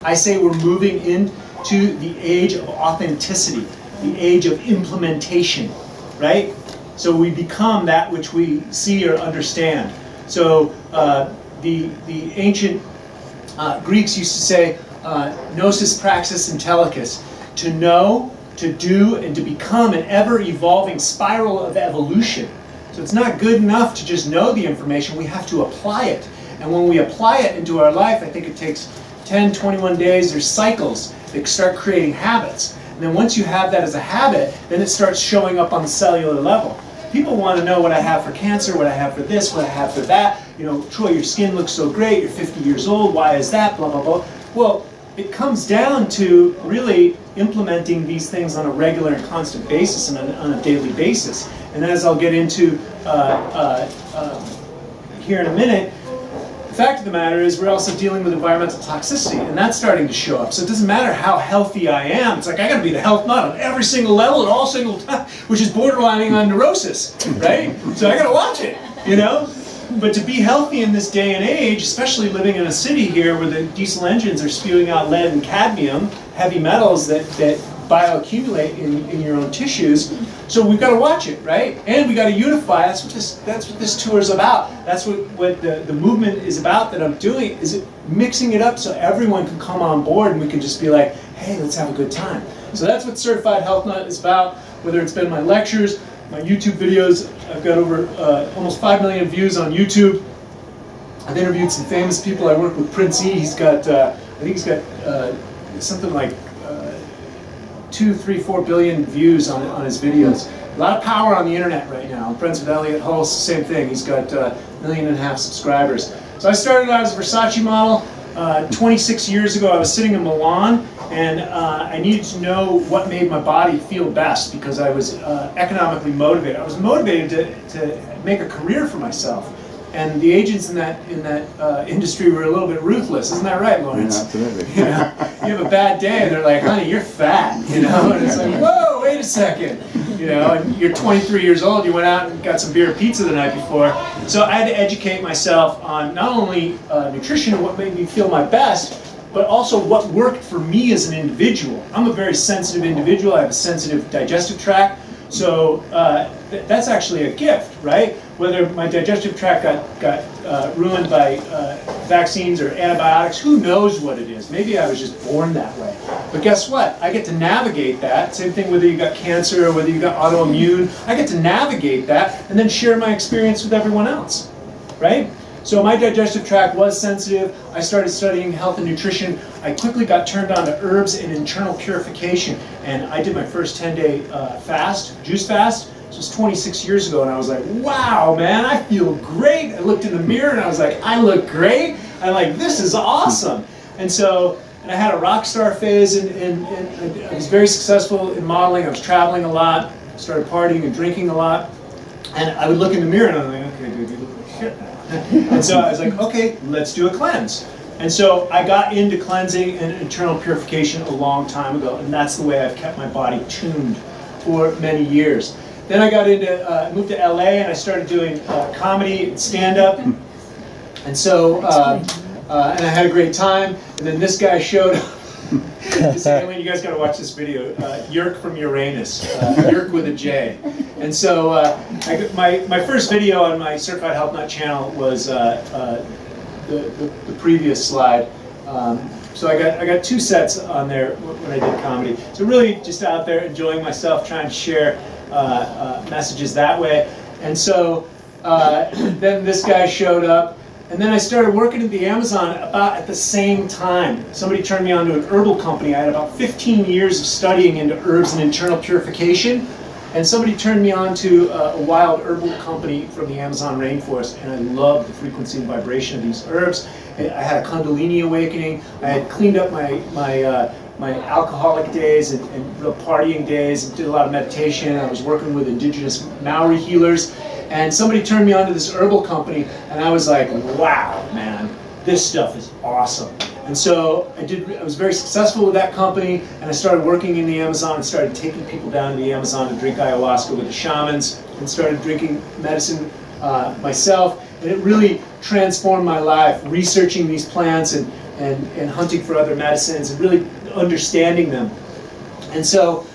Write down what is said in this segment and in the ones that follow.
I say we're moving into the age of authenticity, the age of implementation, right? So we become that which we see or understand. So the ancient Greeks used to say, gnosis, praxis, and telecus, to know, to do, and to become an ever-evolving spiral of evolution. So it's not good enough to just know the information, we have to apply it. And when we apply it into our life, I think it takes 10, 21 days, there's cycles that start creating habits. And then once you have that as a habit, then it starts showing up on the cellular level. People want to know what I have for cancer, what I have for this, what I have for that. You know, Troy, your skin looks so great, you're 50 years old, why is that, blah, blah, blah. Well, it comes down to really implementing these things on a regular and constant basis and on a daily basis. And as I'll get into here in a minute, the fact of the matter is we're also dealing with environmental toxicity, and that's starting to show up. So it doesn't matter how healthy I am. It's like I got to be the health nut on every single level at all single time, which is borderlining on neurosis, right? So I got to watch it, you know? But to be healthy in this day and age, especially living in a city here where the diesel engines are spewing out lead and cadmium, heavy metals that bioaccumulate in your own tissues, so we've got to watch it, right? And we got to unify. That's what this tour is about. That's what the movement is about that I'm doing, is it mixing it up so everyone can come on board and we can just be like, hey, let's have a good time. So that's what Certified Health Nut is about, whether it's been my lectures, my YouTube videos. I've got over almost 5 million views on YouTube. I've interviewed some famous people. I work with Prince E. He's got, I think he's got something like 2, 3, 4 billion views on his videos. A lot of power on the internet right now. I'm friends with Elliot Hulse, same thing. He's got 1.5 million subscribers. So I started out as a Versace model. 26 years ago, I was sitting in Milan, and I needed to know what made my body feel best because I was economically motivated. I was motivated to make a career for myself. And the agents in that industry were a little bit ruthless, isn't that right, Lawrence? Yeah, absolutely. You know, you have a bad day, and they're like, "Honey, you're fat," you know, and it's like, "Whoa, wait a second," you know. And you're 23 years old. You went out and got some beer and pizza the night before, so I had to educate myself on not only nutrition and what made me feel my best, but also what worked for me as an individual. I'm a very sensitive individual. I have a sensitive digestive tract. So that's actually a gift, right? Whether my digestive tract got ruined by vaccines or antibiotics, who knows what it is? Maybe I was just born that way. But guess what? I get to navigate that. Same thing whether you got cancer or whether you got autoimmune. I get to navigate that and then share my experience with everyone else, right? So my digestive tract was sensitive. I started studying health and nutrition. I quickly got turned on to herbs and internal purification. And I did my first 10-day fast, juice fast. This was 26 years ago, and I was like, wow, man, I feel great. I looked in the mirror, and I was like, I look great. I'm like, this is awesome. And so, and I had a rock star phase, and I was very successful in modeling. I was traveling a lot, started partying and drinking a lot. And I would look in the mirror, and I'm like, okay, dude, you look like shit now. And so I was like, okay, let's do a cleanse. And so I got into cleansing and internal purification a long time ago, and that's the way I've kept my body tuned for many years. Then I got into, moved to LA, and I started doing comedy and stand-up. And so, and I had a great time. And then this guy showed up. You guys got to watch this video. Yerk from Uranus, Yerk with a J. And so my first video on my Certified Health Nut channel was the previous slide. So I got 2 sets on there when I did comedy. So really just out there enjoying myself, trying to share messages that way. And so then this guy showed up. And then I started working at the Amazon about at the same time. Somebody turned me on to an herbal company. I had about 15 years of studying into herbs and internal purification. And somebody turned me on to a wild herbal company from the Amazon rainforest. And I loved the frequency and vibration of these herbs. I had a Kundalini awakening. I had cleaned up my alcoholic days and real partying days, and did a lot of meditation. I was working with indigenous Maori healers. And somebody turned me on to this herbal company, and I was like, wow, man, this stuff is awesome. And so I was very successful with that company, and I started working in the Amazon and started taking people down to the Amazon to drink ayahuasca with the shamans, and started drinking medicine myself. And it really transformed my life, researching these plants and and hunting for other medicines and really understanding them. And so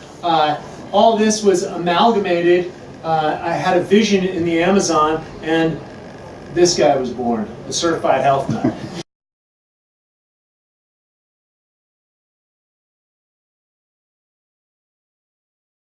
all this was amalgamated. I had a vision in the Amazon, and this guy was born, the Certified Health Nut.